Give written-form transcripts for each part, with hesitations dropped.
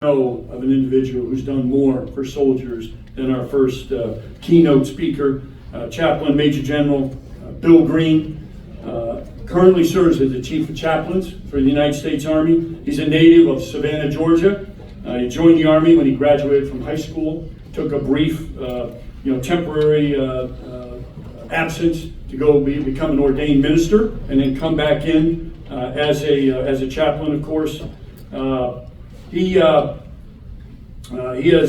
Know of an individual who's done more for soldiers than our first keynote speaker, Chaplain Major General Bill Green. Currently serves as the Chief of Chaplains for the United States Army. He's a native of Savannah, Georgia. He joined the Army when he graduated from high school, took a brief, temporary absence to go become an ordained minister, and then come back in as a chaplain, of course. He is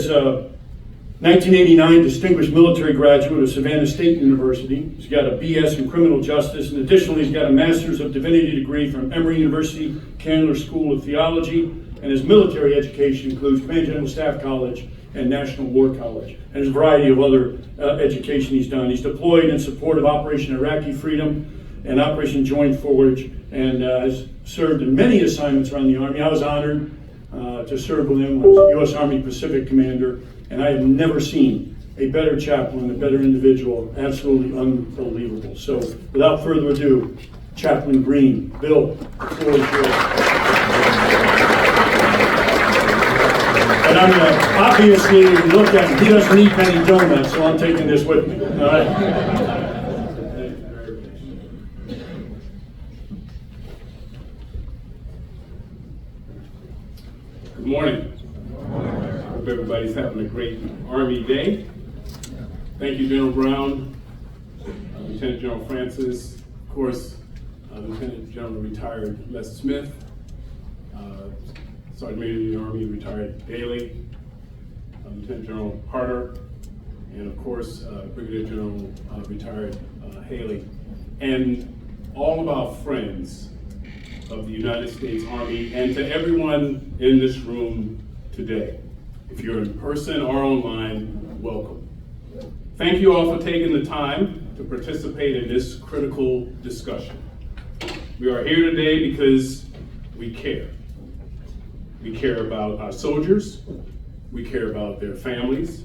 1989 Distinguished Military Graduate of Savannah State University. He's got a BS in Criminal Justice, and additionally he's got a Master's of Divinity degree from Emory University Candler School of Theology, and his military education includes Command General Staff College and National War College. And there's a variety of other education he's done. He's deployed in support of Operation Iraqi Freedom and Operation Joint Forge, and has served in many assignments around the Army. I was honored to serve with him as U.S. Army Pacific Commander, and I have never seen a better chaplain, a better individual, absolutely unbelievable. So without further ado, Chaplain Green. Bill, the floor is yours. And I'm obviously, if you look at him, he doesn't eat penny donuts, so I'm taking this with me, all right? Good morning. Hope everybody's having a great Army day. Thank you, General Brown, Lieutenant General Francis, of course, Lieutenant General retired Les Smith, Sergeant Major of the Army retired Daly, Lieutenant General Harder, and of course, Brigadier General retired Haley, and all of our friends of the United States Army, and to everyone in this room today. If you're in person or online, welcome. Thank you all for taking the time to participate in this critical discussion. We are here today because we care. We care about our soldiers, we care about their families,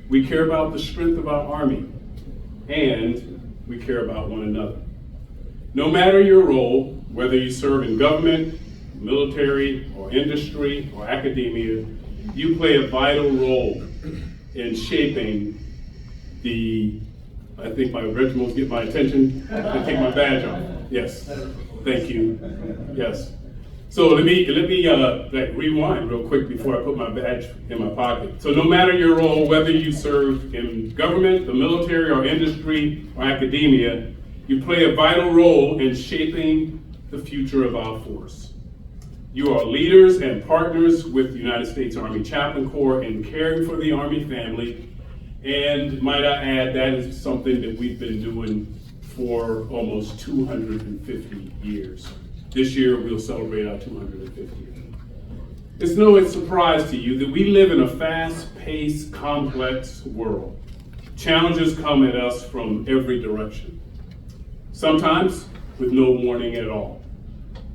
we care about the strength of our Army, and we care about one another. No matter your role, whether you serve in government, military, or industry, or academia, you play a vital role in shaping I think my regiments get my attention. I take my badge off. Yes, thank you. Yes. So let me rewind real quick before I put my badge in my pocket. So no matter your role, whether you serve in government, the military, or industry, or academia, you play a vital role in shaping the future of our force. You are leaders and partners with the United States Army Chaplain Corps in caring for the Army family, and might I add, that is something that we've been doing for almost 250 years. This year we'll celebrate our 250th. It's no surprise to you that we live in a fast-paced, complex world. Challenges come at us from every direction, sometimes with no warning at all.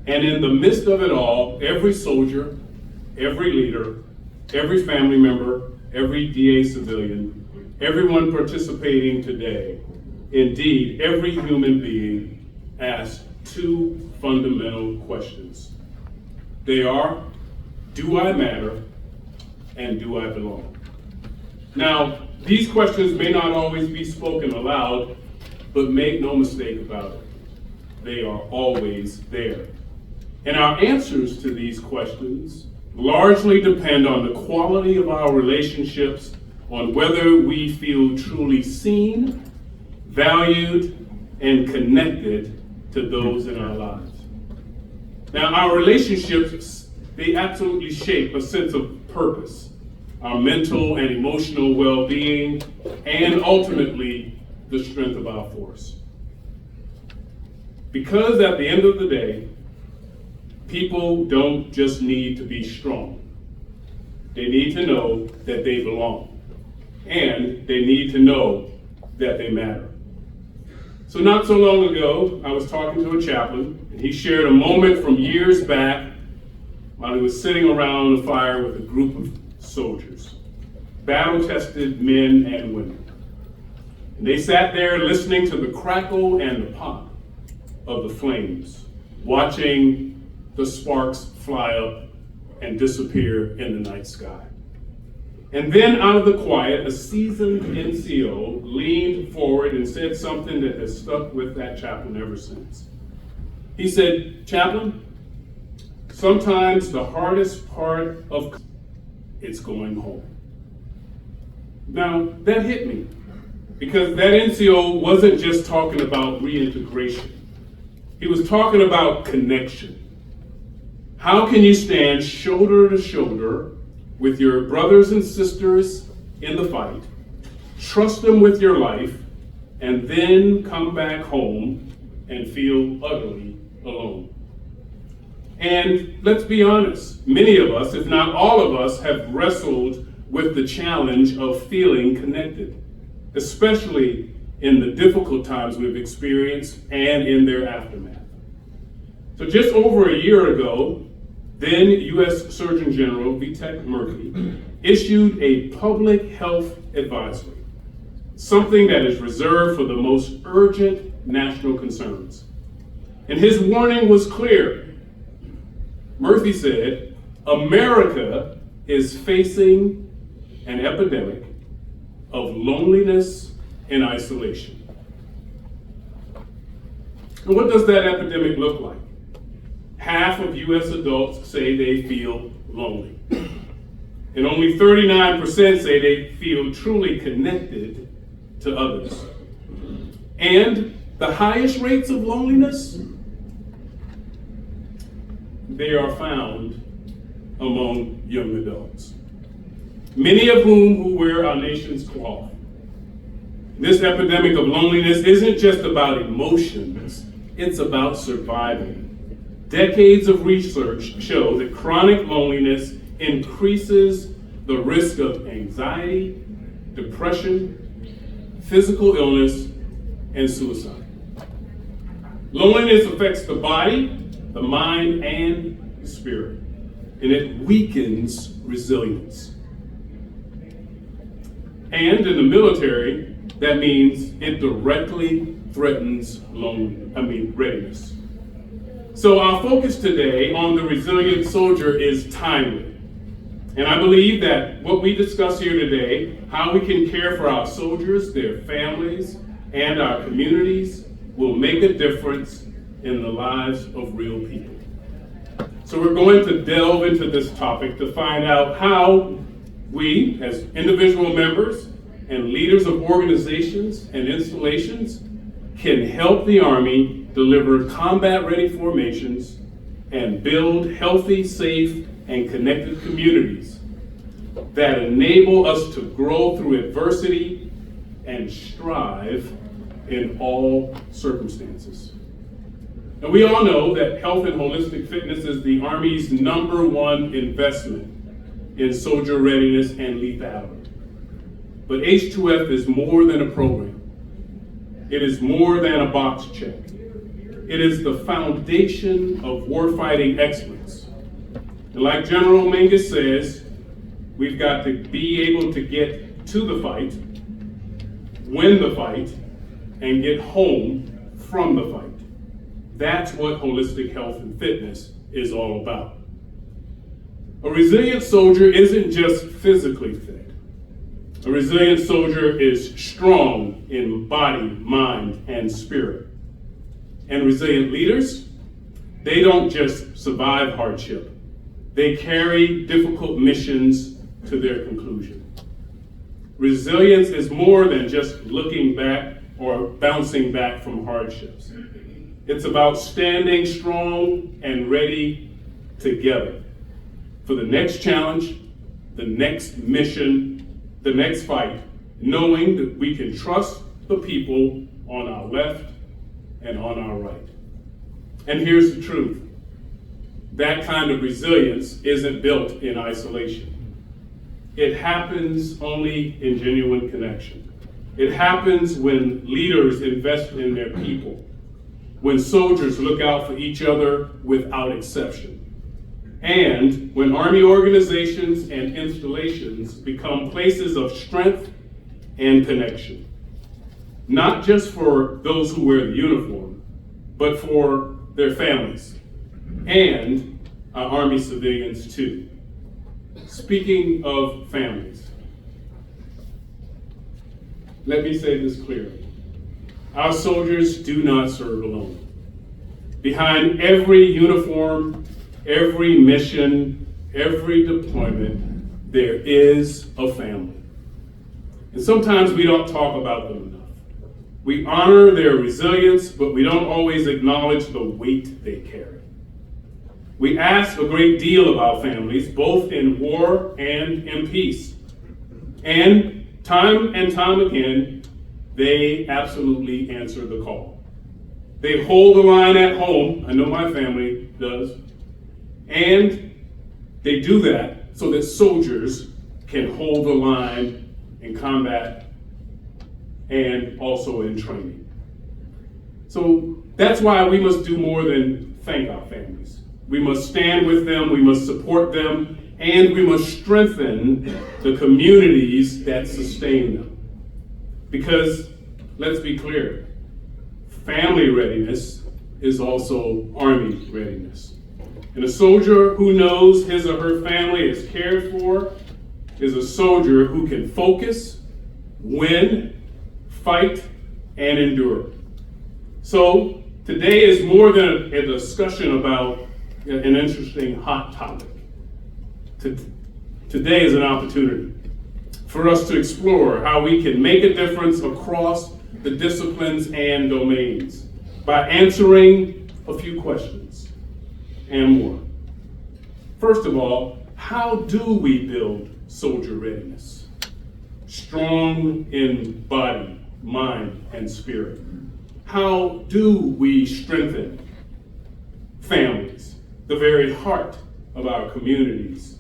And in the midst of it all, every soldier, every leader, every family member, every DA civilian, everyone participating today, indeed, every human being asks two fundamental questions. They are, do I matter, and do I belong? Now, these questions may not always be spoken aloud, but make no mistake about it, they are always there. And our answers to these questions largely depend on the quality of our relationships, on whether we feel truly seen, valued, and connected to those in our lives. Now, our relationships, they absolutely shape a sense of purpose, our mental and emotional well-being, and ultimately, the strength of our force. Because at the end of the day, people don't just need to be strong. They need to know that they belong. And they need to know that they matter. So not so long ago, I was talking to a chaplain, and he shared a moment from years back while he was sitting around a fire with a group of soldiers, battle-tested men and women. And they sat there listening to the crackle and the pop of the flames, watching the sparks fly up and disappear in the night sky. And then out of the quiet, a seasoned NCO leaned forward and said something that has stuck with that chaplain ever since. He said, "Chaplain, sometimes the hardest part of it's going home." Now, that hit me, because that NCO wasn't just talking about reintegration. He was talking about connection. How can you stand shoulder to shoulder with your brothers and sisters in the fight, trust them with your life, and then come back home and feel utterly alone? And let's be honest, many of us, if not all of us, have wrestled with the challenge of feeling connected, especially in the difficult times we've experienced and in their aftermath. So just over a year ago, then U.S. Surgeon General Vitek Murthy issued a public health advisory, something that is reserved for the most urgent national concerns. And his warning was clear. Murthy said, America is facing an epidemic of loneliness and isolation. And what does that epidemic look like? Half of U.S. adults say they feel lonely. And only 39% say they feel truly connected to others. And the highest rates of loneliness, they are found among young adults, many of whom wear our nation's cloth. This epidemic of loneliness isn't just about emotions, it's about survival. Decades of research show that chronic loneliness increases the risk of anxiety, depression, physical illness, and suicide. Loneliness affects the body, the mind, and the spirit, and it weakens resilience. And in the military, that means it directly threatens readiness. So our focus today on the resilient soldier is timely. And I believe that what we discuss here today, how we can care for our soldiers, their families, and our communities, will make a difference in the lives of real people. So we're going to delve into this topic to find out how we, as individual members and leaders of organizations and installations, can help the Army deliver combat-ready formations and build healthy, safe, and connected communities that enable us to grow through adversity and strive in all circumstances. And we all know that health and holistic fitness is the Army's #1 investment in soldier readiness and lethality. But H2F is more than a program. It is more than a box check. It is the foundation of warfighting excellence. And like General Mingus says, we've got to be able to get to the fight, win the fight, and get home from the fight. That's what holistic health and fitness is all about. A resilient soldier isn't just physically fit. A resilient soldier is strong in body, mind, and spirit. And resilient leaders, they don't just survive hardship. They carry difficult missions to their conclusion. Resilience is more than just looking back or bouncing back from hardships. It's about standing strong and ready together for the next challenge, the next mission, the next fight, knowing that we can trust the people on our left and on our right. And here's the truth. That kind of resilience isn't built in isolation. It happens only in genuine connection. It happens when leaders invest in their people, when soldiers look out for each other without exception, and when Army organizations and installations become places of strength and connection. Not just for those who wear the uniform, but for their families and our Army civilians too. Speaking of families, let me say this clearly. Our soldiers do not serve alone. Behind every uniform, every mission, every deployment, there is a family. And sometimes we don't talk about them enough. We honor their resilience, but we don't always acknowledge the weight they carry. We ask a great deal of our families, both in war and in peace. And time again, they absolutely answer the call. They hold the line at home, I know my family does, and they do that so that soldiers can hold the line in combat and also in training. So that's why we must do more than thank our families. We must stand with them, we must support them, and we must strengthen the communities that sustain them. Because, let's be clear, family readiness is also Army readiness. And a soldier who knows his or her family is cared for is a soldier who can focus, win, fight, and endure. So today is more than a discussion about an interesting hot topic. Today is an opportunity for us to explore how we can make a difference across the disciplines and domains by answering a few questions and more. First of all, how do we build soldier readiness? Strong in body, mind, and spirit. How do we strengthen families, the very heart of our communities?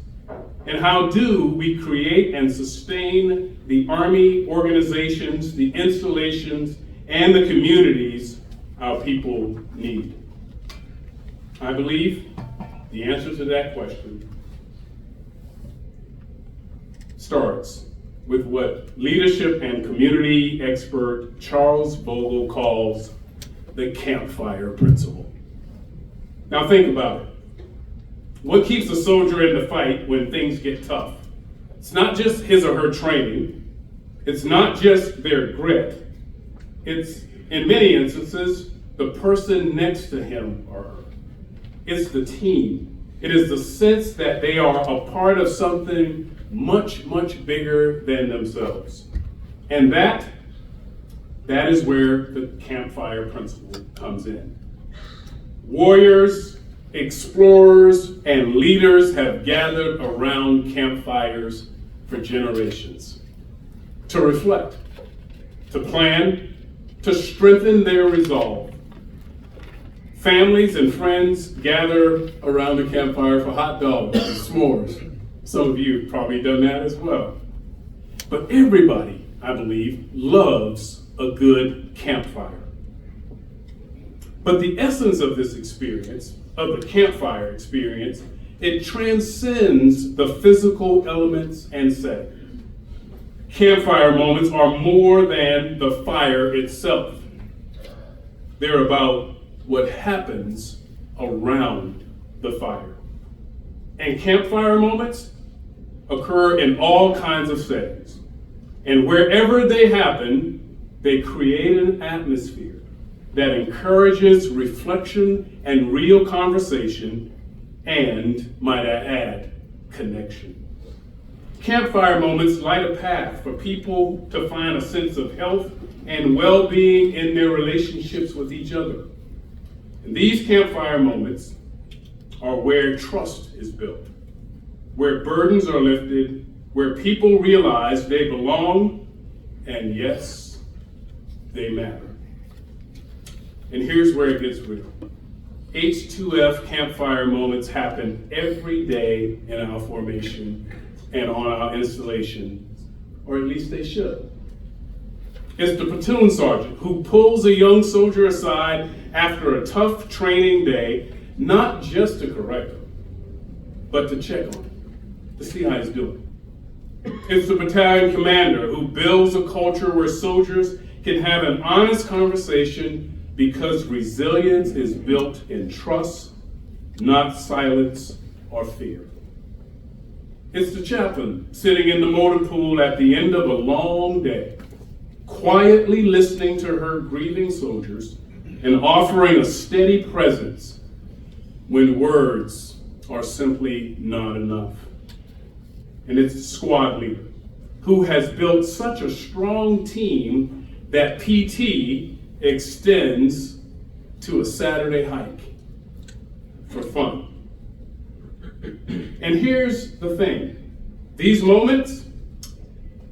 And how do we create and sustain the Army organizations, the installations, and the communities our people need? I believe the answer to that question starts with what leadership and community expert Charles Vogel calls the campfire principle. Now think about it. What keeps a soldier in the fight when things get tough? It's not just his or her training. It's not just their grit. It's, in many instances, the person next to him or her. It's the team. It is the sense that they are a part of something much, much bigger than themselves. And that is where the campfire principle comes in. Warriors, explorers, and leaders have gathered around campfires for generations to reflect, to plan, to strengthen their resolve. Families and friends gather around the campfire for hot dogs and s'mores. Some of you have probably done that as well. But everybody, I believe, loves a good campfire. But the essence of this experience, of the campfire experience, it transcends the physical elements and setting. Campfire moments are more than the fire itself. They're about what happens around the fire. And campfire moments occur in all kinds of settings. And wherever they happen, they create an atmosphere that encourages reflection and real conversation and, might I add, connection. Campfire moments light a path for people to find a sense of health and well-being in their relationships with each other. And these campfire moments are where trust is built, where burdens are lifted, where people realize they belong, and yes, they matter. And here's where it gets real. H2F campfire moments happen every day in our formation and on our installation, or at least they should. It's the platoon sergeant who pulls a young soldier aside after a tough training day, not just to correct him, but to check on him, to see how he's doing. It's the battalion commander who builds a culture where soldiers can have an honest conversation because resilience is built in trust, not silence or fear. It's the chaplain sitting in the motor pool at the end of a long day, quietly listening to her grieving soldiers and offering a steady presence when words are simply not enough. And it's the squad leader who has built such a strong team that PT extends to a Saturday hike for fun. And here's the thing. These moments,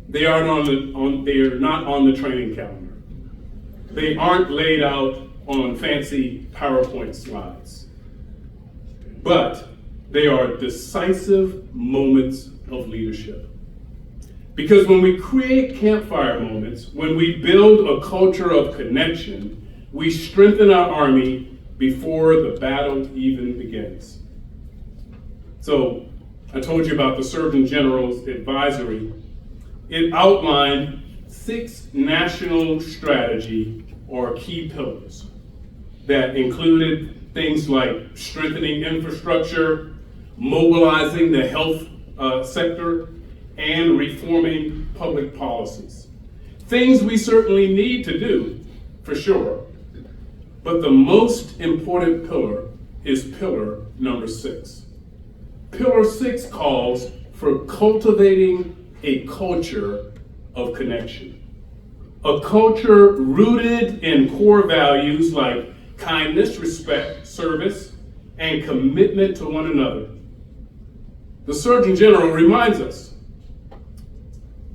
they are not on the training calendar. They aren't laid out on fancy PowerPoint slides. But they are decisive moments of leadership. Because when we create campfire moments, when we build a culture of connection, we strengthen our Army before the battle even begins. So, I told you about the Surgeon General's advisory. It outlined 6 national strategy or key pillars that included things like strengthening infrastructure, mobilizing the health sector, and reforming public policies. Things we certainly need to do, for sure. But the most important pillar is pillar number 6. Pillar 6 calls for cultivating a culture of connection. A culture rooted in core values like kindness, respect, service, and commitment to one another. The Surgeon General reminds us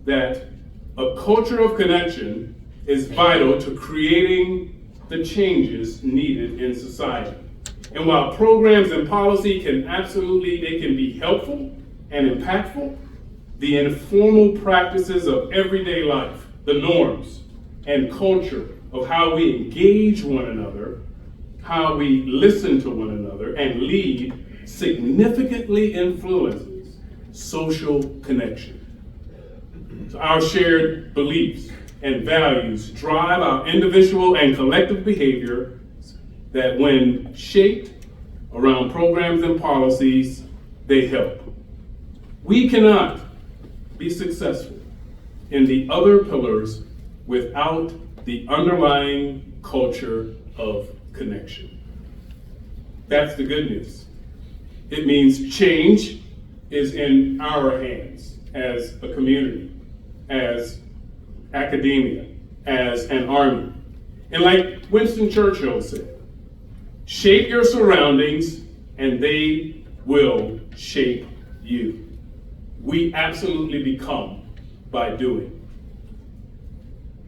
that a culture of connection is vital to creating the changes needed in society. And while programs and policy can be helpful and impactful, the informal practices of everyday life, the norms and culture of how we engage one another, how we listen to one another and lead significantly influences social connection. So our shared beliefs and values drive our individual and collective behavior that when shaped around programs and policies, they help. We cannot be successful in the other pillars without the underlying culture of connection. That's the good news. It means change is in our hands as a community, as academia, as an army. And like Winston Churchill said, shape your surroundings and they will shape you. We absolutely become by doing.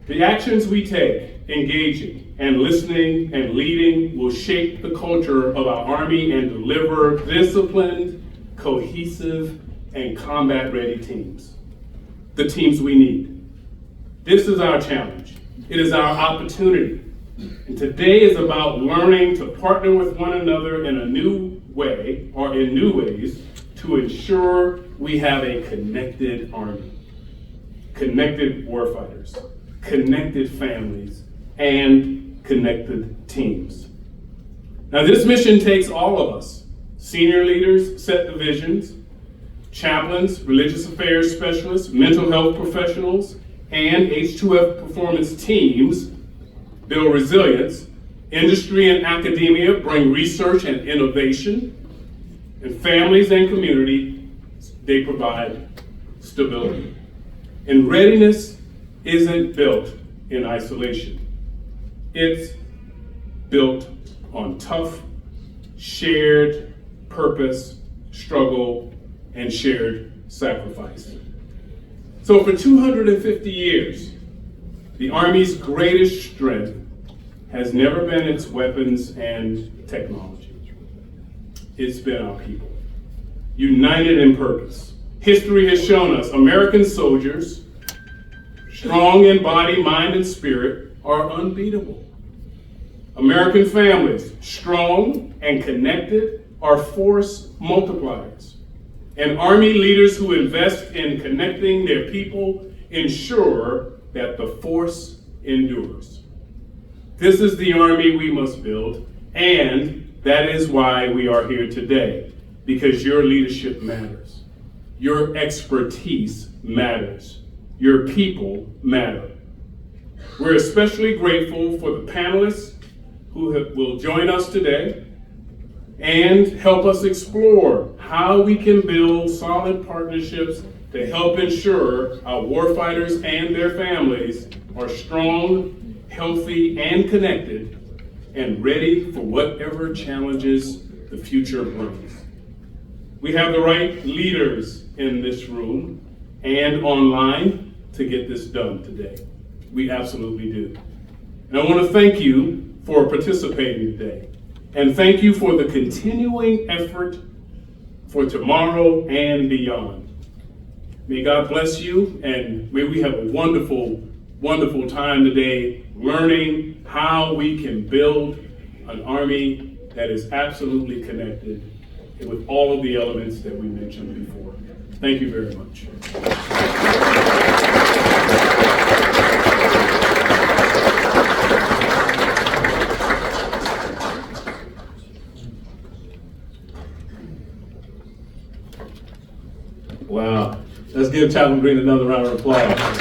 The actions we take, engaging and listening and leading, will shape the culture of our Army and deliver disciplined, cohesive, and combat-ready teams. The teams we need. This is our challenge. It is our opportunity. And today is about learning to partner with one another in a new way, or in new ways, to ensure we have a connected Army, connected warfighters, connected families, and connected teams. Now this mission takes all of us. Senior leaders set the visions, chaplains, religious affairs specialists, mental health professionals, and H2F performance teams build resilience. Industry and academia bring research and innovation, and families and community, they provide stability. And readiness isn't built in isolation. It's built on tough, shared purpose, struggle, and shared sacrifice. So for 250 years, the Army's greatest strength has never been its weapons and technology. It's been our people, united in purpose. History has shown us American soldiers, strong in body, mind, and spirit, are unbeatable. American families, strong and connected, are force multipliers. And Army leaders who invest in connecting their people ensure that the force endures. This is the Army we must build, and that is why we are here today, because your leadership matters. your expertise matters. Your people matter. We're especially grateful for the panelists who will join us today and help us explore how we can build solid partnerships to help ensure our warfighters and their families are strong, healthy, and connected, and ready for whatever challenges the future brings. We have the right leaders in this room and online to get this done today. We absolutely do. And I want to thank you for participating today. And thank you for the continuing effort for tomorrow and beyond. May God bless you, and may we have a wonderful, wonderful time today learning how we can build an Army that is absolutely connected with all of the elements that we mentioned before. Thank you very much. Wow. Let's give Chaplain Green another round of applause.